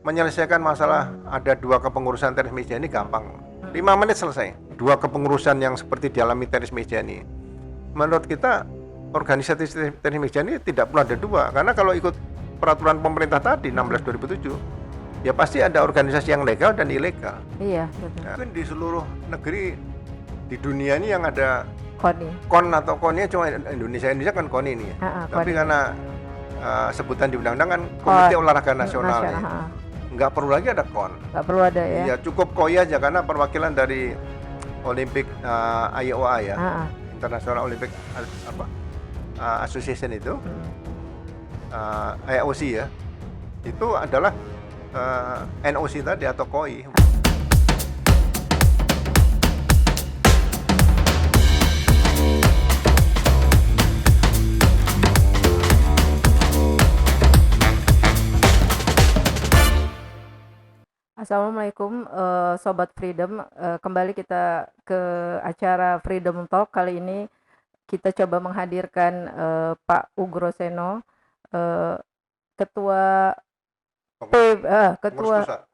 menyelesaikan masalah ada dua kepengurusan tenis meja ini gampang. 5 menit selesai. Dua kepengurusan yang seperti dialami tenis meja ini. Menurut kita organisasi tenis meja ini tidak perlu ada dua, karena kalau ikut peraturan pemerintah tadi 16/2007, ya pasti ada organisasi yang legal dan ilegal. Iya, betul. Mungkin di seluruh negeri di dunia ini yang ada KONI. KON atau KONI cuma Indonesia kan KONI ini ya. Tapi KONI. karena sebutan di undang-undang kan Komite Olahraga Nasional. Nggak perlu lagi ada KON. Nggak perlu ada ya. Iya, cukup KOI aja karena perwakilan dari Olympic IOA ya. International Olympic Association itu. IOC ya. Itu adalah NOC tadi atau KOI. Assalamualaikum Sobat Freedom, kembali kita ke acara Freedom Talk. Kali ini kita coba menghadirkan Pak Ugro Seno, Ketua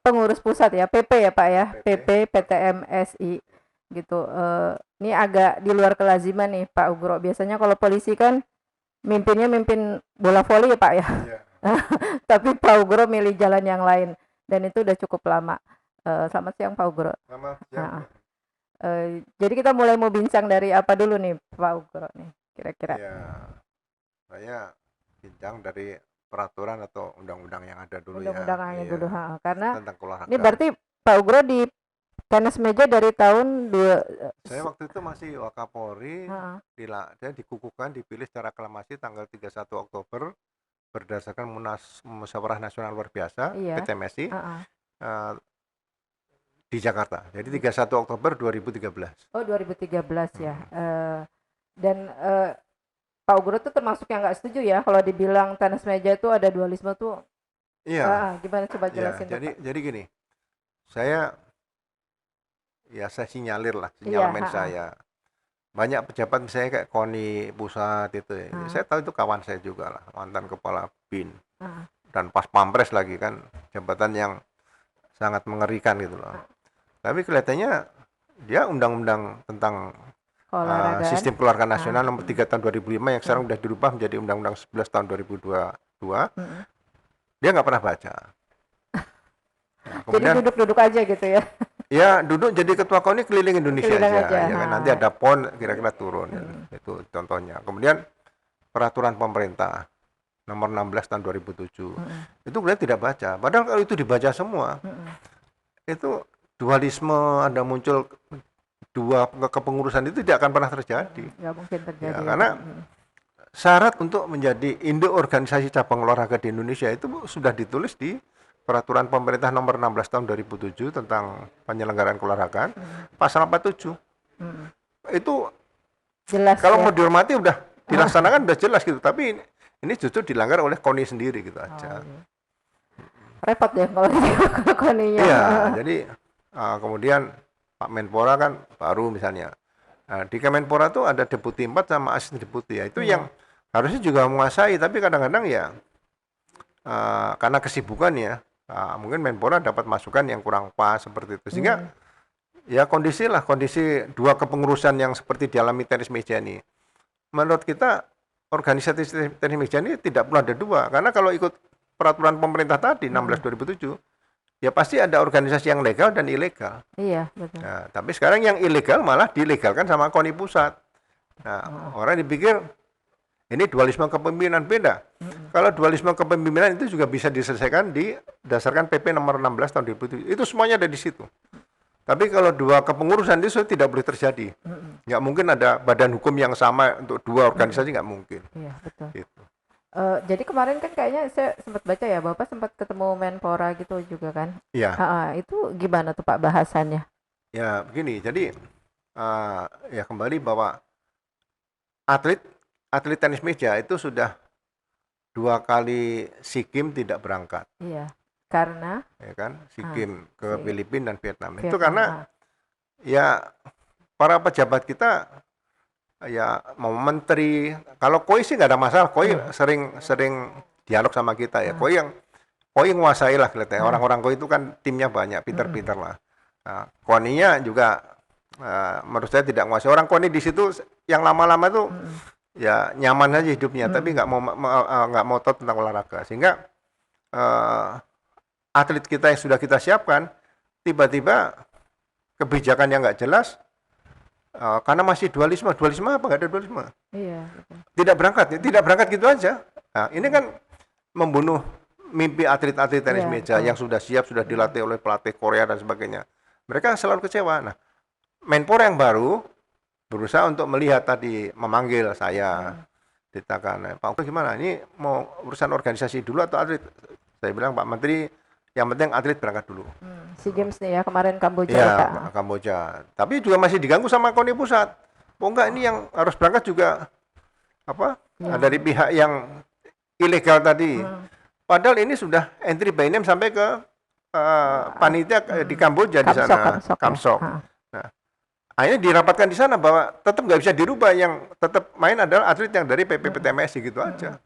Pengurus Pusat ya, PP ya Pak ya, PP PTMSI gitu. Ini agak di luar kelaziman nih Pak Ugro. Biasanya kalau polisi kan mimpin bola voli ya Pak ya. Tapi Pak Ugro milih jalan yang lain. Dan itu udah cukup lama. Selamat siang Pak Ugro. Selamat siang. Jadi kita mulai mau bincang dari apa dulu nih Pak Ugro nih kira-kira? Ya, saya bincang dari peraturan atau undang-undang yang ada dulu undang-undangnya dulu, karena tentang olahraga. Ini berarti Pak Ugro di tenis meja dari tahun Saya waktu itu masih Wakapolri, dia dikukuhkan, dipilih secara aklamasi tanggal 31 Oktober berdasarkan Musyawarah Nasional Luar Biasa PTMSI di Jakarta. Jadi 31 Oktober 2013. Oh 2013 ya. Dan Pak Ugro tuh termasuk yang nggak setuju ya kalau dibilang tenis meja itu ada dualisme tuh. Iya. Gimana coba jelasin? Ya, jadi gini, saya sinyalir lah, sinyalemen saya. Banyak pejabat misalnya kayak KONI pusat itu ya. Saya tahu itu kawan saya juga lah, mantan kepala BIN. Dan pas pampres lagi kan, jabatan yang sangat mengerikan gitu loh. Tapi kelihatannya dia undang-undang tentang sistem keluarga nasional nomor 3 tahun 2005 yang sekarang sudah dirubah menjadi undang-undang 11 tahun 2022. Dia nggak pernah baca. Nah, kemudian, jadi duduk-duduk aja gitu ya. Ya, duduk jadi ketua KONI keliling Indonesia aja. Ya kan, nanti ada PON kira-kira turun. Itu contohnya. Kemudian peraturan pemerintah nomor 16 tahun 2007. Itu kemudian tidak baca. Padahal kalau itu dibaca semua, itu dualisme, ada muncul dua kepengurusan itu tidak akan pernah terjadi. Nggak mungkin terjadi. Ya, karena syarat untuk menjadi induk organisasi cabang olahraga di Indonesia itu sudah ditulis di Peraturan Pemerintah Nomor 16 Tahun 2007 tentang penyelenggaraan keolahragaan, pasal 47. Itu jelas. Kalau mau dihormati udah dilaksanakan udah jelas gitu. Tapi ini justru dilanggar oleh KONI sendiri gitu aja. Repot ya kalau KONI-nya. Iya, jadi kemudian Pak Menpora kan baru misalnya. Di Kemenpora tuh ada deputi 4 sama asisten deputi ya. Itu yang harusnya juga menguasai, tapi kadang-kadang ya karena kesibukan ya. Mungkin Menpora dapat masukan yang kurang pas seperti itu, sehingga ya kondisi dua kepengurusan yang seperti dialami tenis meja ini, menurut kita organisasi tenis meja ini tidak perlu ada dua, karena kalau ikut peraturan pemerintah tadi 16/2007 ya pasti ada organisasi yang legal dan ilegal. Iya, betul. Nah, tapi sekarang yang ilegal malah dilegalkan sama KONI pusat. Nah, orang dipikir ini dualisme kepemimpinan, beda. Kalau dualisme kepemimpinan itu juga bisa diselesaikan didasarkan PP nomor 16 tahun 2007. Itu semuanya ada di situ. Tapi kalau dua kepengurusan itu tidak boleh terjadi. Nggak mungkin ada badan hukum yang sama untuk dua organisasi, nggak mungkin. Iya, betul. Gitu. Jadi kemarin kan kayaknya saya sempat baca ya, Bapak sempat ketemu Menpora gitu juga kan? Iya. Itu gimana tuh Pak bahasannya? Ya begini, jadi ya kembali bahwa atlet tenis meja itu sudah 2 kali SEA Games tidak berangkat. Iya. Karena? Ya kan, SEA Games ke Filipina dan Vietnam. Itu karena ya para pejabat kita ya mau menteri, kalau KOI sih nggak ada masalah. KOI sering dialog sama kita ya. KOI KOI nguasai lah kelihatannya. Hmm. Orang-orang KOI itu kan timnya banyak, pinter-pinter lah. Nah, KONI-nya juga menurut saya tidak nguasai. Orang KONI di situ yang lama-lama tuh ya nyaman aja hidupnya, tapi nggak mau tahu tentang olahraga. Sehingga atlet kita yang sudah kita siapkan tiba-tiba kebijakan yang nggak jelas karena masih dualisme apa nggak ada dualisme. Iya, betul. Tidak berangkat gitu aja. Nah, ini kan membunuh mimpi atlet-atlet tenis Iya, meja yang sudah siap, sudah dilatih oleh pelatih Korea dan sebagainya. Mereka selalu kecewa. Nah, Menpora yang baru berusaha untuk melihat tadi, memanggil saya, ditakan, Pak Ugo gimana? Ini mau urusan organisasi dulu atau atlet? Saya bilang, Pak Menteri, yang penting atlet berangkat dulu. SEA Games nih ya kemarin Kamboja Iya, ya, Pak. Kamboja. Tapi juga masih diganggu sama KONI pusat. Oh enggak, ini yang harus berangkat juga dari pihak yang ilegal tadi. Padahal ini sudah entry by name sampai ke panitia di Kamboja di sana, Kamsok. Ya. Nah, akhirnya dirapatkan di sana bahwa tetap nggak bisa dirubah, yang tetap main adalah atlet yang dari PPPTMSI gitu aja.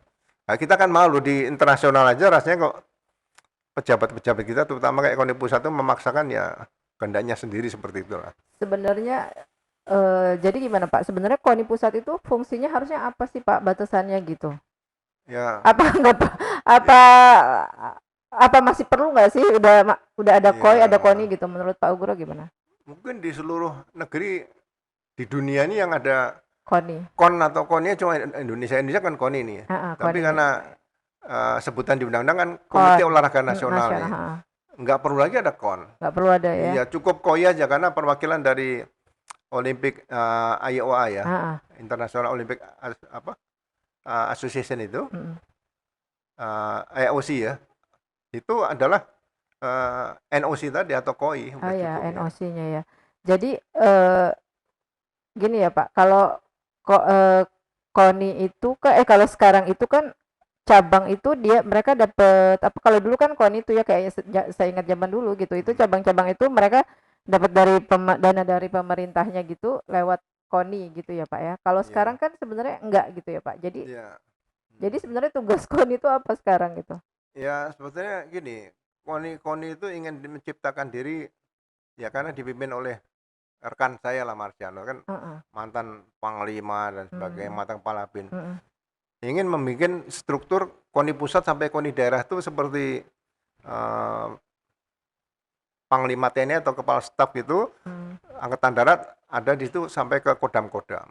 Nah, kita kan malu di internasional aja rasanya kok pejabat-pejabat kita terutama kayak KONI pusat itu memaksakan ya kehendaknya sendiri seperti itulah. Sebenarnya jadi gimana Pak? Sebenarnya KONI pusat itu fungsinya harusnya apa sih Pak, batasannya gitu? Ya. Apa masih perlu nggak sih udah ada KOI, ada KONI gitu, menurut Pak Ugro gimana? Mungkin di seluruh negeri di dunia ini yang ada KONI. KON atau KONI cuma Indonesia kan KONI ini. Tapi KONI. karena sebutan di undang-undang kan Komite Olahraga Nasional nih. Nggak perlu lagi ada KON. Nggak perlu ada ya? Iya, cukup KOI aja karena perwakilan dari Olympic IOA ya, International Olympic Association itu, IOC ya, itu adalah NOC tadi atau KOI. Oh ya, NOC-nya ya. Jadi gini ya Pak, kalau KONI itu kalau sekarang itu kan cabang itu mereka dapat apa, kalau dulu kan KONI itu ya kayak saya ingat zaman dulu gitu, itu cabang-cabang itu mereka dapat dari dana dari pemerintahnya gitu lewat KONI gitu ya Pak ya. Kalau sekarang kan sebenarnya enggak gitu ya Pak. Jadi sebenarnya tugas KONI itu apa sekarang gitu? Ya sebetulnya gini, KONI itu ingin menciptakan diri ya karena dipimpin oleh rekan saya lah, Marciano kan mantan panglima dan sebagainya, mantan kepala bin. Ingin membuat struktur KONI pusat sampai KONI daerah itu seperti panglima TNI atau kepala staf gitu, angkatan darat ada di situ sampai ke kodam-kodam.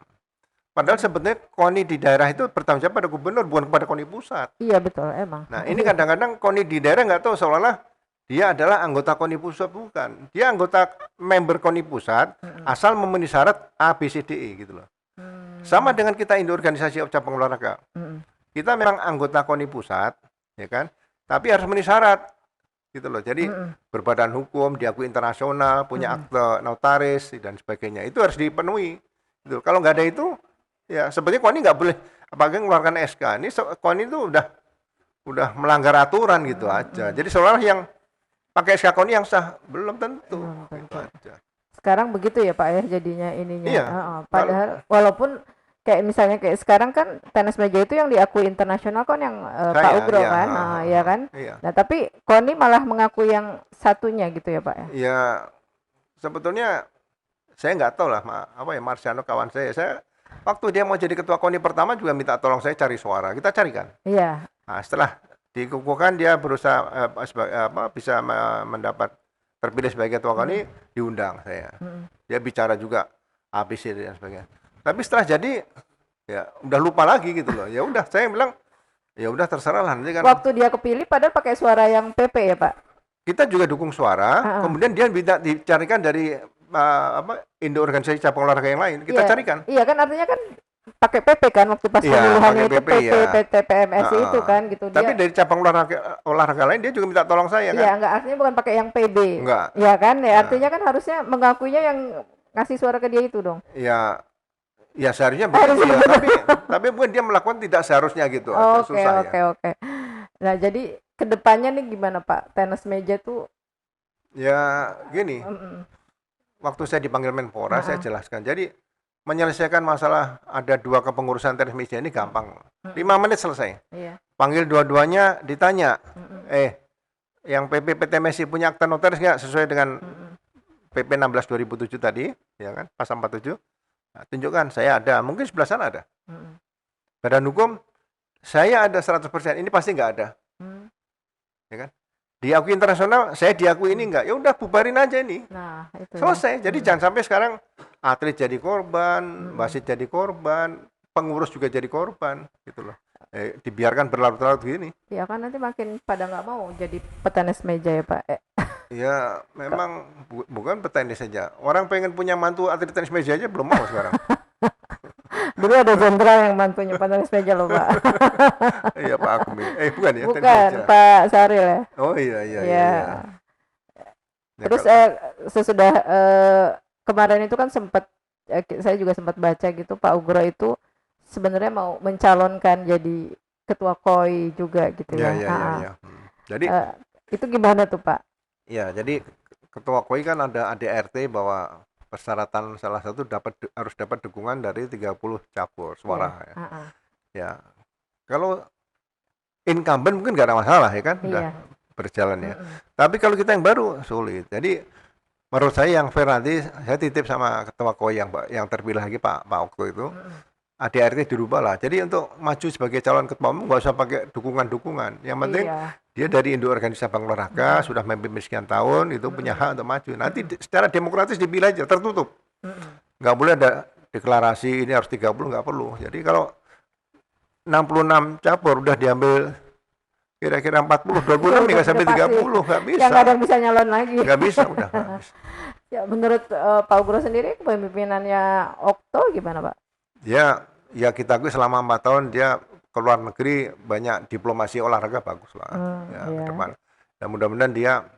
Padahal sebetulnya KONI di daerah itu bertanggung jawab pada gubernur, bukan kepada KONI pusat. Iya betul, emang. Nah ini kadang-kadang KONI di daerah nggak tahu, seolah-olah dia adalah anggota KONI pusat, bukan. Dia anggota member KONI pusat, asal memenuhi syarat A, B, C, D, E gitu loh. Sama dengan kita Indo Organisasi Cabang Olahraga. Kita memang anggota KONI pusat, ya kan? Tapi harus memenuhi syarat, gitu loh. Jadi berbadan hukum, diakui internasional, punya akte notaris dan sebagainya. Itu harus dipenuhi. Gitu. Kalau nggak ada itu, ya sebetulnya KONI nggak boleh apalagi mengeluarkan SK. Ini KONI itu udah melanggar aturan gitu aja. Jadi seolah yang pakai SK KONI yang sah belum tentu. Gitu aja. Sekarang begitu ya Pak ya jadinya ininya. Iya. Padahal walaupun kayak misalnya kayak sekarang kan tenis meja itu yang diakui internasional kan yang Pak Ugro kan, ya kan. Iya. Nah tapi KONI malah mengakui yang satunya gitu ya Pak ya. Ya sebetulnya saya nggak tahu lah Marciano kawan saya waktu dia mau jadi ketua KONI pertama juga minta tolong saya cari suara, kita carikan. Iya. Nah, setelah dikukuhkan dia berusaha bisa mendapat terpilih sebagai ketua KONI, diundang saya. Dia bicara juga ABC dan sebagainya. Tapi setelah jadi ya udah lupa lagi gitu loh. Ya udah saya bilang ya udah terserah lah nanti kan. Waktu dia kepilih padahal pakai suara yang PP ya Pak. Kita juga dukung suara, kemudian dia minta dicarikan dari Indo Organisasi Cabang Olahraga yang lain, kita carikan. Iya kan artinya kan pakai PP kan waktu pas pemilihannya itu PP, PTPMSI itu kan gitu. Tapi dari cabang olahraga lain dia juga minta tolong saya kan. Iya enggak, artinya bukan pakai yang PB. Enggak. Iya kan, ya artinya kan harusnya mengakuinya yang ngasih suara ke dia itu dong. Iya. Ya seharusnya begitu ya, tapi mungkin dia melakukan tidak seharusnya gitu. Oke. Nah jadi kedepannya nih gimana Pak, tenis meja tuh? Ya gini, waktu saya dipanggil Menpora saya jelaskan. Jadi menyelesaikan masalah ada 2 kepengurusan tenis meja ini gampang, 5 menit selesai. Iya. Panggil dua-duanya, ditanya, yang PP PTMSI punya akta notaris nggak sesuai dengan Mm-mm. PP 16 2007 tadi, ya kan, pasal 47. Nah, tunjukkan saya ada, mungkin sebelah sana ada. Mm-mm. Badan hukum saya ada 100%, ini pasti nggak ada, Mm. ya kan? Diakui internasional, saya diakui ini nggak, ya udah bubarin aja ini. Nah, itu ya. Selesai. Jadi jangan sampai sekarang atlet jadi korban, Mm-mm. wasit jadi korban, pengurus juga jadi korban, gitu loh. Dibiarkan berlarut-larut gini. Ya kan nanti makin pada nggak mau jadi petenis meja ya Pak. Ya, memang bukan petenis saja. Orang pengen punya mantu atlet tenis meja aja belum mau sekarang. Dulu ada jenderal yang mantunya petenis meja loh Pak. Iya, Pak Akmi. Bukan ya, tenis Bukan meja. Pak Saril ya. Oh iya, iya, iya. Ya. Iya. Ya, Terus sesudah kemarin itu kan sempat saya juga sempat baca gitu Pak Ugro itu sebenarnya mau mencalonkan jadi ketua KOI juga gitu ya, ya. ya, ya, ya. Jadi, Itu gimana tuh Pak? ya, jadi ketua KOI kan ada ADRT bahwa persyaratan salah satu harus dapat dukungan dari 30 cabur suara. Iya. Ya. Ya, kalau incumbent mungkin nggak ada masalah ya kan, udah Iya. berjalan ya. Mm-mm. Tapi kalau kita yang baru sulit. Jadi menurut saya yang fair nanti saya titip sama ketua KOI yang terpilih lagi Pak Okto itu. Mm-mm. ADRT dirubah lah. Jadi untuk maju sebagai calon ketua umum nggak usah pakai dukungan-dukungan. Yang penting Iya. dia dari induk organisasi cabang olahraga sudah memimpin sekian tahun itu punya hak untuk maju. Nanti secara demokratis dipilih aja tertutup. Mm-mm. Nggak boleh ada deklarasi ini harus 30 nggak perlu. Jadi kalau 66 cabur udah diambil kira-kira 40, 20 nggak sampai 30 nggak bisa. Yang nggak ada yang bisa nyalon lagi. Nggak bisa udah. Nggak bisa. Ya menurut Pak Ugro sendiri kepemimpinannya Okto gimana Pak? Ya kita akui selama 4 tahun dia ke luar negeri banyak diplomasi olahraga bagus lah ya Iya. ke depan. Dan mudah-mudahan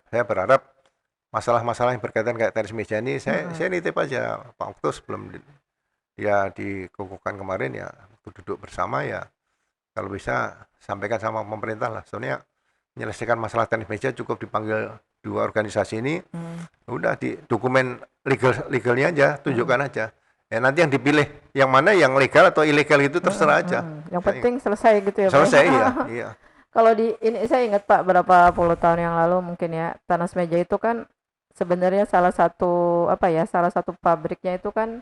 saya berharap masalah-masalah yang berkaitan kayak tenis meja ini saya nitip aja Pak Okto sebelum dia dikukuhkan kemarin ya waktu duduk bersama ya kalau bisa sampaikan sama pemerintah lah. Soalnya menyelesaikan masalah tenis meja cukup dipanggil 2 organisasi ini, udah di dokumen legalnya aja tunjukkan aja. Ya nanti yang dipilih yang mana yang legal atau ilegal itu terserah aja. Yang penting selesai gitu ya Pak. Selesai iya, iya. Kalau di ini saya ingat Pak berapa puluh tahun yang lalu mungkin ya tenis meja itu kan sebenarnya salah satu pabriknya itu kan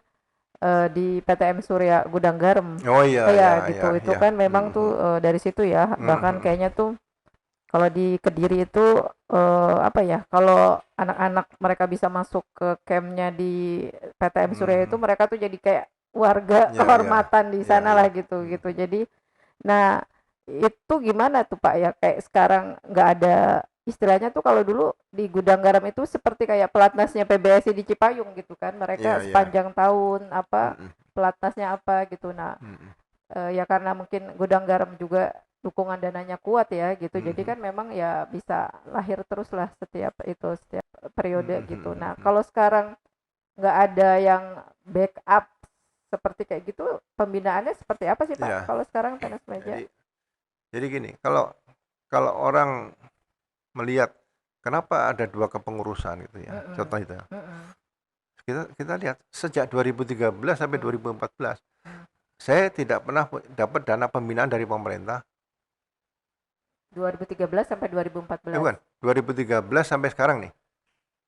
di PTM Surya Gudang Garam. Oh iya, gitu. iya, Itu iya. kan memang tuh dari situ ya. Bahkan kayaknya tuh kalau di Kediri itu kalau anak-anak mereka bisa masuk ke campnya di PTM Surya itu mereka tuh jadi kayak warga Ya, kehormatan di sana lah ya. gitu. Jadi, nah itu gimana tuh Pak ya kayak sekarang nggak ada istilahnya tuh kalau dulu di Gudang Garam itu seperti kayak pelatnasnya PBSI di Cipayung gitu kan mereka Iya, iya. sepanjang tahun pelatnasnya apa gitu. Nah ya karena mungkin Gudang Garam juga dukungan dananya kuat ya gitu jadi kan memang ya bisa lahir terus lah setiap periode gitu. Nah kalau sekarang nggak ada yang backup seperti kayak gitu pembinaannya seperti apa sih Pak Iya. kalau sekarang tenis meja? Jadi gini, kalau orang melihat kenapa ada 2 kepengurusan gitu ya, contoh itu ya. Kita lihat sejak 2013 sampai 2014, saya tidak pernah dapat dana pembinaan dari pemerintah. 2013 sampai 2014. Bukan, 2013 sampai sekarang nih.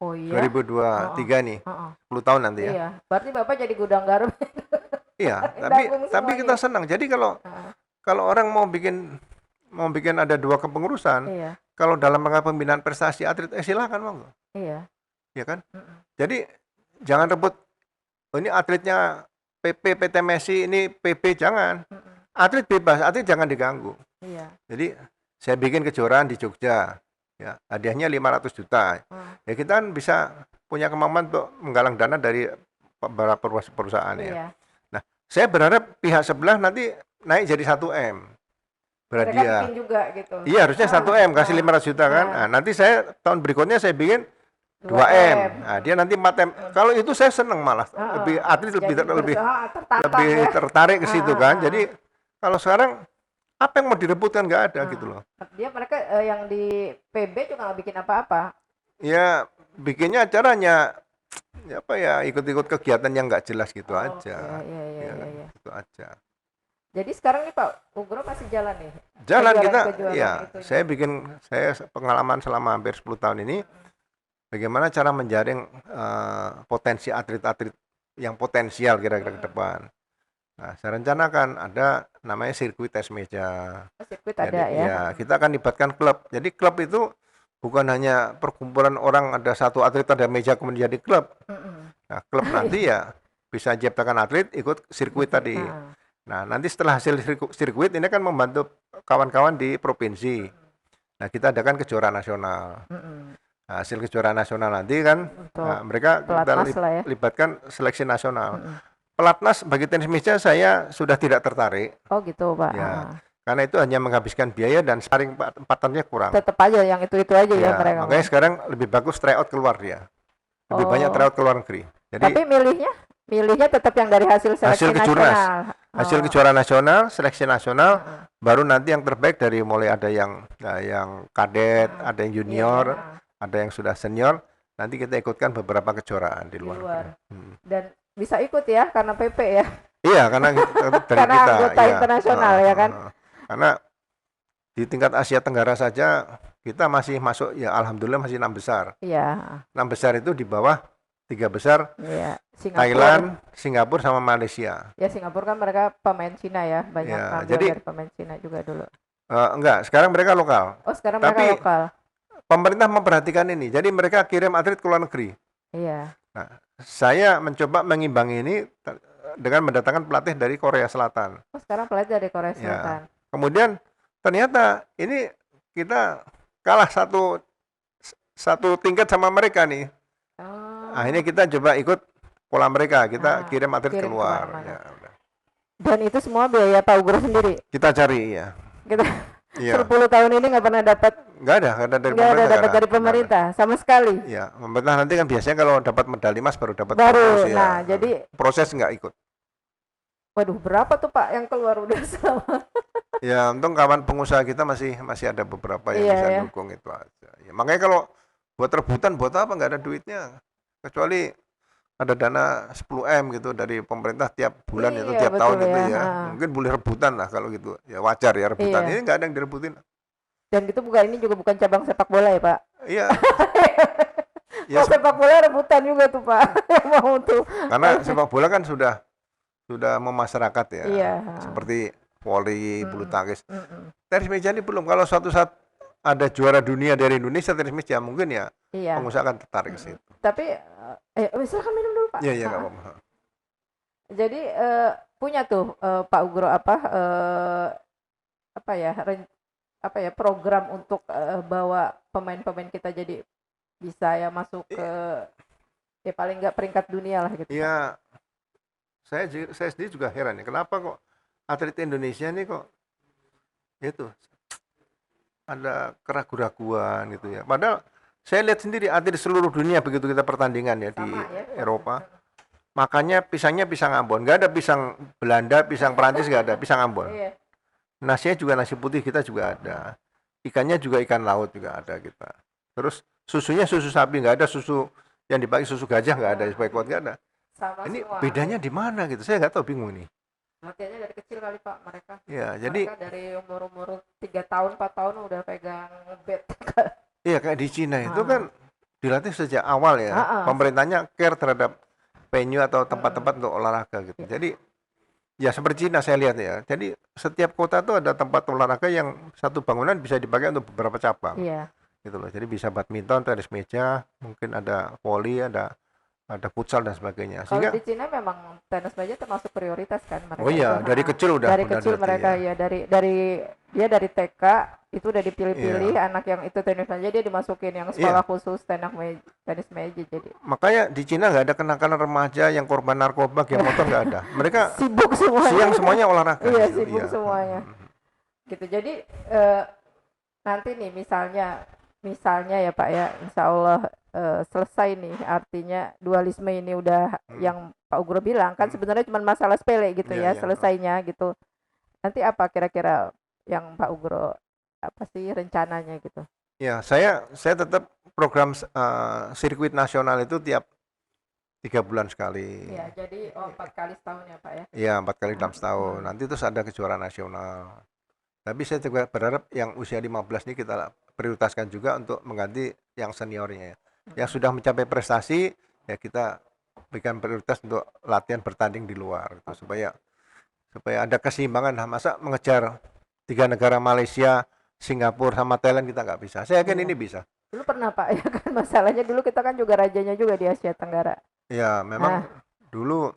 Oh iya. 2023 nih. 10 tahun nanti ya. Iya, berarti Bapak jadi Gudang Garam. Iya, Dagung tapi kita semuanya. senang. Jadi kalau orang mau bikin ada 2 kepengurusan, Iya, kalau dalam rangka pembinaan prestasi atlet silakan monggo. iya. Ya kan? Jadi jangan rebut ini atletnya PP PTMSI ini PP jangan. Atlet bebas, atlet jangan diganggu. Iya. Jadi saya bikin kejuaraan di Jogja. Ya, hadiahnya 500 juta. Ya kita kan bisa punya kemampuan untuk menggalang dana dari beberapa perusahaan ya. Iya. Nah, saya berharap pihak sebelah nanti naik jadi 1M. Mereka bikin juga gitu. Iya, harusnya 1M kasih 500 juta kan. Nah, nanti saya tahun berikutnya saya bikin 2M. Nah, dia nanti 4M. Kalau itu saya seneng malah. Lebih atlet lebih tertarik ke situ kan. Jadi kalau sekarang apa yang mau direbutkan nggak ada gitu loh. Mereka yang di PB juga nggak bikin apa-apa. Ya bikinnya acaranya ikut-ikut kegiatan yang nggak jelas gitu aja. Iya. Gitu aja. Jadi sekarang nih Pak Ugro masih jalan nih Jalan kita, kejuaraan ya, itu. saya pengalaman selama hampir 10 tahun ini, bagaimana cara menjaring potensi atlet-atlet yang potensial kira-kira ke depan. Nah, saya rencanakan ada namanya sirkuit tes meja. Oh, sirkuit Jadi ada ya. ya kita akan libatkan klub. Jadi klub itu bukan hanya perkumpulan orang ada satu atlet ada meja kemudian jadi klub. Nah, klub nanti ya bisa ciptakan atlet ikut sirkuit tadi. Nah, nanti setelah hasil sirkuit ini kan membantu kawan-kawan di provinsi. Nah, kita adakan kejuaraan nasional. Nah, hasil kejuaraan nasional nanti kan mereka kita libatkan seleksi nasional. Pelatnas bagi tenis meja saya sudah tidak tertarik. Oh gitu Pak. Ya, karena itu hanya menghabiskan biaya dan sparring partnernya kurang. Tetap aja yang itu aja ya mereka. Makanya sekarang lebih bagus tryout keluar dia. Lebih banyak tryout ke luar negeri. Jadi, tapi milihnya tetap yang dari hasil seleksi nasional. Hasil kejuaraan nasional, seleksi nasional, baru nanti yang terbaik dari mulai ada yang kadet, ada yang junior, ada yang sudah senior. Nanti kita ikutkan beberapa kejuaraan di luar. Dan bisa ikut ya karena PP ya. Iya, karena dari karena kita anggota internasional ya kan. Karena di tingkat Asia Tenggara saja kita masih masuk ya alhamdulillah masih 6 besar. Iya. 6 besar itu di bawah 3 besar. Iya. Thailand, Singapura sama Malaysia. Ya Singapura kan mereka pemain Cina ya, banyak dari pemain Cina juga dulu. Enggak, sekarang mereka lokal. Oh, sekarang mereka lokal. Pemerintah memperhatikan ini. Jadi mereka kirim atlet ke luar negeri. Iya. Nah, saya mencoba mengimbangi ini dengan mendatangkan pelatih dari Korea Selatan. Oh, sekarang pelatih dari Korea Selatan. Ya. Kemudian ternyata ini kita kalah satu tingkat sama mereka nih. Nah, ini kita coba ikut pola mereka, kita kirim atlet keluar. Ya, dan itu semua biaya Pak Ugro sendiri? Kita cari, ya. Kita 10 tahun ini nggak pernah dapat? Nggak ada dari pemerintah sama sekali. Ya, pemerintah nanti kan biasanya kalau dapat medali emas baru dapat promosi. Nah, jadi proses nggak ikut. Waduh, berapa tuh Pak yang keluar udah sama? Ya, untung kawan pengusaha kita masih ada beberapa yang bisa dukung itu aja. Ya, makanya kalau buat rebutan buat apa, nggak ada duitnya. Kecuali ada dana 10M gitu dari pemerintah tiap bulan itu tiap tahun gitu ya. Mungkin boleh rebutan lah kalau gitu. Ya wajar ya rebutan. Ini nggak ada yang direbutin. Dan gitu ini juga bukan cabang sepak bola ya Pak? Iya. Ya, sepak bola rebutan juga tuh Pak. Yang mau tuh. Karena sepak bola kan sudah memasyarakat ya. Iya. Seperti voli, bulu tangkis. Tenis meja ini belum. Kalau suatu saat ada juara dunia dari Indonesia tenis meja mungkin ya pengusaha akan tertarik ke situ. Tapi silakan minum dulu Pak. Iya nggak apa-apa. Jadi punya tuh Pak Ugro program untuk bawa pemain-pemain kita jadi bisa ya masuk ke ya paling nggak peringkat dunia lah gitu. Iya. Saya sendiri juga heran ya kenapa kok atlet Indonesia ini kok itu ada keraguan-raguan gitu ya. Padahal saya lihat sendiri atlet di seluruh dunia begitu kita pertandingan ya di Eropa. Makanya pisangnya pisang Ambon, nggak ada pisang Belanda, pisang Perancis nggak ada, pisang Ambon. Nasinya juga nasi putih kita juga ada, ikannya juga ikan laut juga ada kita. Terus susunya susu sapi, nggak ada susu yang dipakai susu gajah, nggak ada, supaya kuat nggak ada. Sama ini semua. Bedanya di mana gitu? Saya nggak tahu, bingung nih. Latihannya dari kecil kali Pak mereka. Ya, mereka jadi dari umur 3 tahun 4 tahun udah pegang bat. Iya kayak di Cina itu kan dilatih sejak awal ya. Pemerintahnya care terhadap venue atau tempat-tempat untuk olahraga gitu. Jadi ya seperti Cina saya lihat ya. Jadi setiap kota tuh ada tempat olahraga yang satu bangunan bisa dipakai untuk beberapa cabang. Iya. Gitu loh. Jadi bisa badminton, tenis meja, mungkin ada voli, ada futsal dan sebagainya. Kalau di Cina memang tenis meja termasuk prioritas kan mereka. Oh iya, dari kecil udah. Dari kecil mereka ya dari TK itu udah dipilih-pilih anak yang itu tenis meja dia dimasukin yang sekolah khusus tenis meja jadi. Makanya di Cina nggak ada kenakalan remaja yang korban narkoba, yang motor nggak ada. Mereka sibuk semuanya. Siang semuanya olahraga. Iya, sibuk semuanya. Gitu. Jadi nanti nih misalnya ya Pak ya, insya Allah selesai nih, artinya dualisme ini udah yang Pak Ugro bilang kan sebenarnya cuma masalah sepele gitu selesainya gitu. Nanti apa kira-kira yang Pak Ugro apa sih rencananya gitu? Ya, saya tetap program sirkuit nasional itu tiap 3 bulan sekali. Iya, jadi 4 kali setahun ya Pak ya. Iya, 4 kali dalam setahun. Hmm. Nanti terus ada kejuaraan nasional. Tapi saya juga berharap yang usia 15 ini kita prioritaskan juga untuk mengganti yang seniornya. Yang sudah mencapai prestasi, ya kita berikan prioritas untuk latihan bertanding di luar gitu, supaya ada keseimbangan. Nah, masa mengejar 3 negara Malaysia, Singapura sama Thailand kita nggak bisa. Saya yakin Iya. ini bisa. Dulu pernah Pak ya kan, masalahnya dulu kita kan juga rajanya juga di Asia Tenggara. Ya, memang Nah, dulu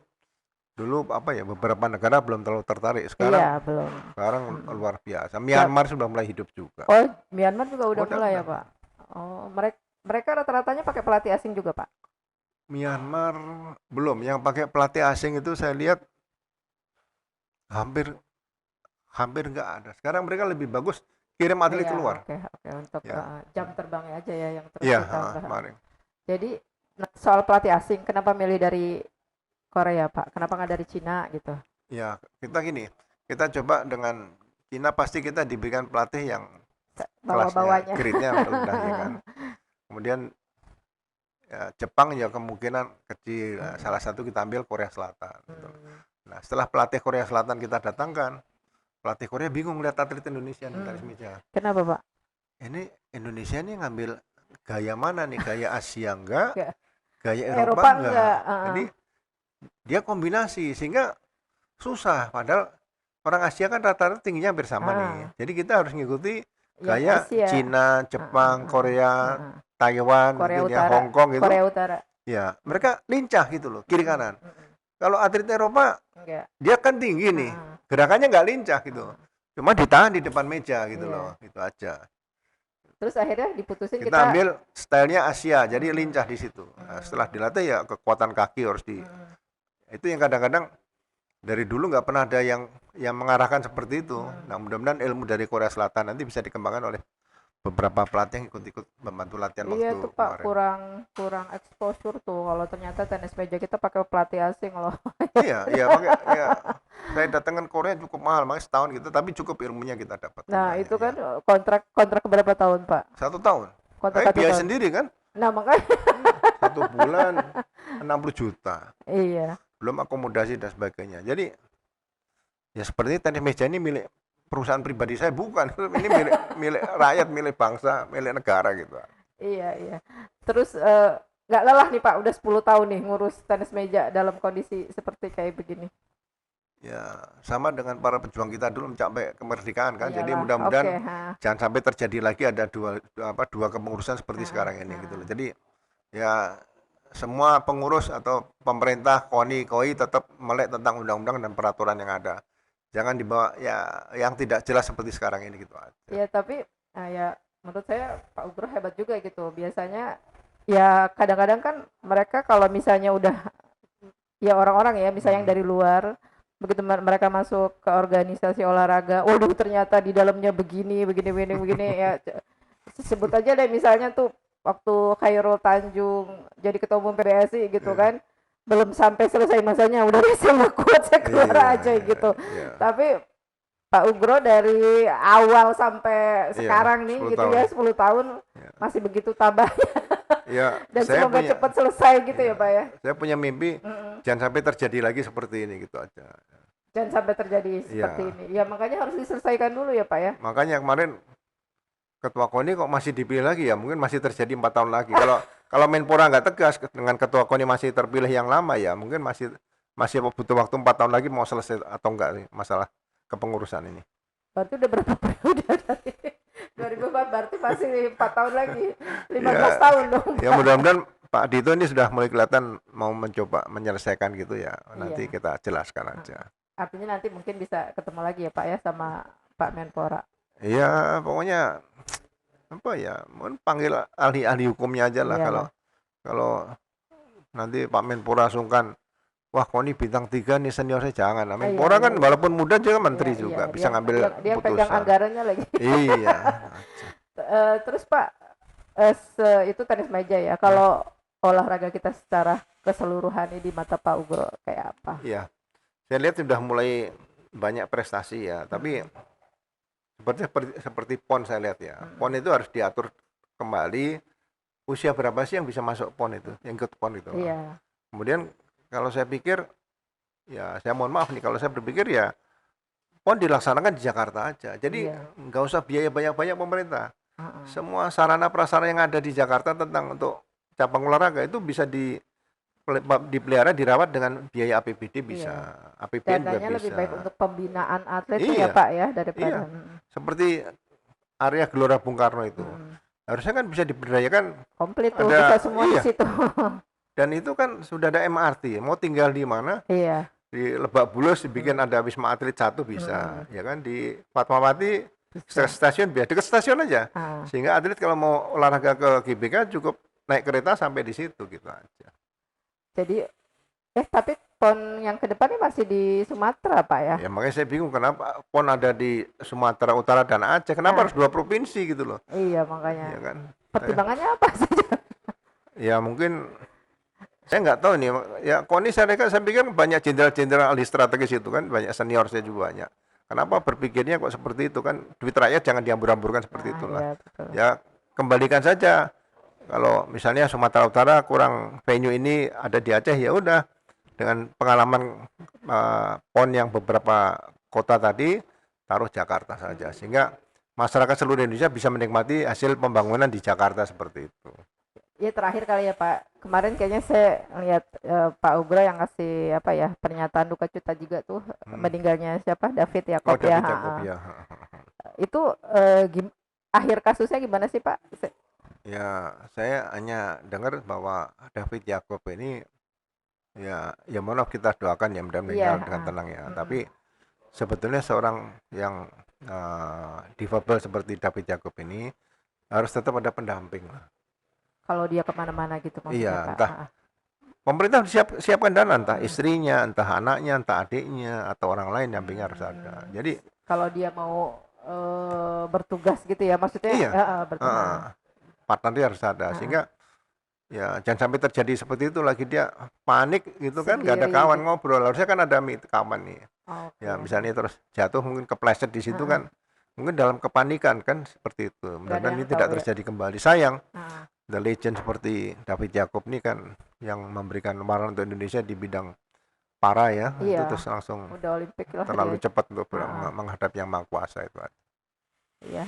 apa ya, beberapa negara belum terlalu tertarik. iya belum. Sekarang Mm. luar biasa. Siap. Myanmar sudah mulai hidup juga. Oh, Myanmar juga udah mulai Udah. ya Pak. Oh, mereka rata-ratanya pakai pelatih asing juga Pak. Myanmar belum. Yang pakai pelatih asing itu saya lihat hampir nggak ada. Sekarang mereka lebih bagus kirim atlet Iya, keluar. oke untuk Ya, jam terbangnya aja ya yang terus iya, ditambah. kemarin. Jadi soal pelatih asing, kenapa milih dari Korea Pak? Kenapa nggak dari Cina gitu? Ya, kita gini, kita coba dengan Cina pasti kita diberikan pelatih yang kelasnya, Bawa-bawanya. grade-nya rendah ya kan. Kemudian ya, Jepang ya kemungkinan kecil. Nah, salah satu kita ambil Korea Selatan. Gitu. Nah, setelah pelatih Korea Selatan kita datangkan, pelatih Korea bingung lihat atlet Indonesia nih tenis meja. Kenapa Pak? Ini Indonesia nih ngambil gaya mana nih? Gaya Asia enggak? Nggak. Gaya Eropa Eropa enggak. enggak? Jadi dia kombinasi sehingga susah. Padahal orang Asia kan rata-rata tingginya hampir sama nih. Jadi kita harus ngikuti Yang gaya Asia. Cina, Jepang, Korea, Taiwan, Korea gitu ya, Utara. Hong Kong gitu. Korea Utara. Ya, mereka lincah gitu loh, kiri kanan. Kalau atlet Eropa, Enggak. dia kan tinggi nih, gerakannya nggak lincah gitu. Cuma ditahan di depan meja gitu loh, gitu aja. Terus akhirnya diputusin Kita ambil stylenya Asia, jadi lincah di situ. Nah, setelah dilatih ya kekuatan kaki harus di. Itu yang kadang-kadang dari dulu nggak pernah ada yang mengarahkan seperti itu. Nah, mudah-mudahan ilmu dari Korea Selatan nanti bisa dikembangkan oleh beberapa pelatih yang ikut-ikut membantu latihan waktu Iya tuh Pak, kemarin. kurang exposure tuh kalau ternyata tenis meja kita pakai pelatih asing loh. Iya, pakai ya. Saya datangkan Korea cukup mahal, makanya setahun gitu, tapi cukup ilmunya kita dapat. Nah, itu kan ya. kontrak berapa tahun, Pak? 1 tahun. Kontrak 1 biaya tahun. sendiri kan? Nah, makanya 1 bulan 60 juta. iya. Belum akomodasi dan sebagainya. Jadi ya seperti tenis meja ini milik perusahaan pribadi saya, bukan. Ini milik rakyat, milik bangsa, milik negara gitu. Iya. Terus nggak lelah nih Pak, udah 10 tahun nih ngurus tenis meja dalam kondisi seperti kayak begini. Ya, sama dengan para pejuang kita dulu mencapai kemerdekaan kan. Iyalah, jadi mudah-mudahan jangan sampai terjadi lagi ada dua kepengurusan seperti sekarang ini gitu loh. Jadi ya semua pengurus atau pemerintah KONI tetap melek tentang undang-undang dan peraturan yang ada. Jangan dibawa ya yang tidak jelas seperti sekarang ini gitu aja. Ya, tapi ya menurut saya Pak Ugro hebat juga gitu. Biasanya ya kadang-kadang kan mereka kalau misalnya udah ya orang-orang ya misalnya yang dari luar, begitu mereka masuk ke organisasi olahraga, waduh ternyata di dalamnya begini ya. Sebut aja deh misalnya tuh waktu Khairul Tanjung jadi ketua umum PBSI gitu kan, belum sampai selesai masanya udah saya nggak kuat, saya keluar aja gitu. Tapi Pak Ugro dari awal sampai sekarang nih gitu ya 10 tahun masih begitu tabahnya. Dan semoga cepat selesai gitu ya Pak ya. Saya punya mimpi jangan sampai terjadi lagi seperti ini gitu aja. Jangan sampai terjadi seperti ini. Ya makanya harus diselesaikan dulu ya Pak ya. Makanya kemarin Ketua KONI kok masih dipilih lagi ya, mungkin masih terjadi 4 tahun lagi. Kalau Menpora nggak tegas dengan Ketua KONI masih terpilih yang lama ya, mungkin masih butuh waktu 4 tahun lagi mau selesai atau enggak nih masalah kepengurusan ini. Berarti udah berapa periode dari 2004, berarti masih 4 tahun lagi, 15 tahun dong. Ya mudah-mudahan Pak Dito ini sudah mulai kelihatan mau mencoba menyelesaikan gitu ya. Nanti kita jelaskan aja. Artinya nanti mungkin bisa ketemu lagi ya Pak ya sama Pak Menpora. Iya, pokoknya apa ya, mungkin panggil ahli hukumnya aja lah. Kalau nanti Pak Menpora sungkan, wah KONI bintang 3 nih senior saya, jangan. Menpora kan walaupun muda juga menteri juga, bisa ngambil dia putusan. pegang anggarannya lagi. Iya. Terus Pak, itu tenis meja ya. Kalau olahraga kita secara keseluruhan ini di mata Pak Ugro kayak apa? Iya. Saya lihat sudah mulai banyak prestasi ya, tapi seperti PON saya lihat ya. PON itu harus diatur kembali, usia berapa sih yang bisa masuk PON itu, yang ikut PON itu. Iya. Kemudian kalau saya pikir, ya saya mohon maaf nih, kalau saya berpikir ya PON dilaksanakan di Jakarta aja. Jadi Iya. nggak usah biaya banyak-banyak pemerintah. Heeh. Semua sarana prasarana yang ada di Jakarta tentang untuk cabang olahraga itu bisa dipelihara, dirawat dengan biaya APBD bisa, Iya. APBN juga Dananya lebih baik bisa. untuk pembinaan atlet tuh ya Iya, Pak ya daripada. iya. Seperti area Gelora Bung Karno itu. Mm. Harusnya kan bisa diberdayakan, Komplit tuh ada, bisa semua di iya. situ. Dan itu kan sudah ada MRT, mau tinggal di mana? Iya. Di Lebak Bulus dibikin ada Wisma Atlet 1 bisa, ya kan, di Fatmawati Bisa. stasiun biasa, dekat stasiun aja. Ah, Sehingga atlet kalau mau olahraga ke GBK cukup naik kereta sampai di situ gitu aja. jadi tapi PON yang ke depan ini masih di Sumatera Pak ya? Ya makanya saya bingung kenapa PON ada di Sumatera Utara dan Aceh, kenapa harus 2 provinsi gitu loh. Iya Ya makanya. kan. Pertimbangannya apa saja? Ya mungkin saya nggak tahu nih, ya KONI saya pikir banyak jenderal-jenderal ahli strategis itu kan, banyak senior saya juga banyak. Kenapa berpikirnya kok seperti itu kan, duit rakyat jangan dihambur-hamburkan seperti itulah. Iya betul. Ya kembalikan saja, kalau misalnya Sumatera Utara kurang venue ini ada di Aceh, ya udah dengan pengalaman PON yang beberapa kota tadi, taruh Jakarta saja, sehingga masyarakat seluruh Indonesia bisa menikmati hasil pembangunan di Jakarta seperti itu. Ya terakhir kali ya Pak, kemarin kayaknya saya lihat Pak Ugro yang ngasih apa ya pernyataan duka cita juga tuh meninggalnya siapa David Oh, Yakob ya. David Jacob ya. Itu akhir kasusnya gimana sih Pak? Ya, saya hanya dengar bahwa David Jacob ini ya mohon maaf, kita doakan ya mudah-mudahan meninggal dengan tenang ya. Tapi sebetulnya seorang yang difabel seperti David Jacob ini harus tetap ada pendamping lah. Kalau dia kemana-mana gitu maksudnya Iya, Pak. entah pemerintah siapkan dana, entah istrinya, entah anaknya, entah adiknya, atau orang lain dampingnya harus ada. Jadi kalau dia mau bertugas gitu ya maksudnya iya, bertugas. partner dia harus ada, sehingga ya jangan sampai terjadi seperti itu lagi, dia panik gitu kan, nggak ada Sendiri kawan gitu. ngobrol. Harusnya kan ada kawan nih. Oke. Ya misalnya terus jatuh mungkin kepleset di situ kan, mungkin dalam kepanikan kan seperti itu. Mudah-mudahan ini tidak terjadi kembali. Sayang, the legend seperti David Jacob ini kan yang memberikan warna untuk Indonesia di bidang para ya, itu terus langsung udah Olimpik lah terlalu dia. cepat untuk menghadapi yang maha kuasa itu. Iya.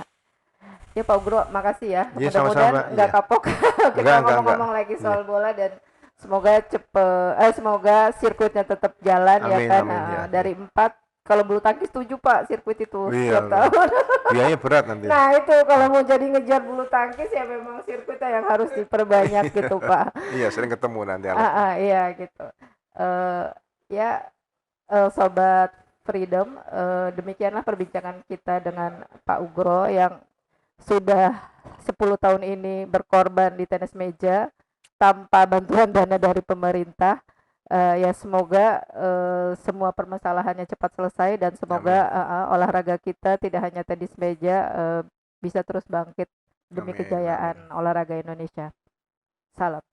Ya Pak Ugro, makasih ya. Iya, Mudah-mudahan nggak kapok kita ngomong-ngomong lagi soal bola, dan semoga semoga sirkuitnya tetap jalan. Amin, ya kan. Amin, ya. Dari 4, kalau bulu tangkis 7 Pak sirkuit itu setiap tahun. Biayanya berat nanti. Nah itu kalau mau jadi ngejar bulu tangkis ya memang sirkuitnya yang harus diperbanyak gitu Pak. Iya, sering ketemu nanti. Iya gitu. Sobat Freedom, demikianlah perbincangan kita dengan Pak Ugro yang sudah 10 tahun ini berkorban di tenis meja tanpa bantuan dana dari pemerintah. Ya semoga semua permasalahannya cepat selesai, dan semoga olahraga kita tidak hanya tenis meja bisa terus bangkit demi kejayaan olahraga Indonesia. Salam.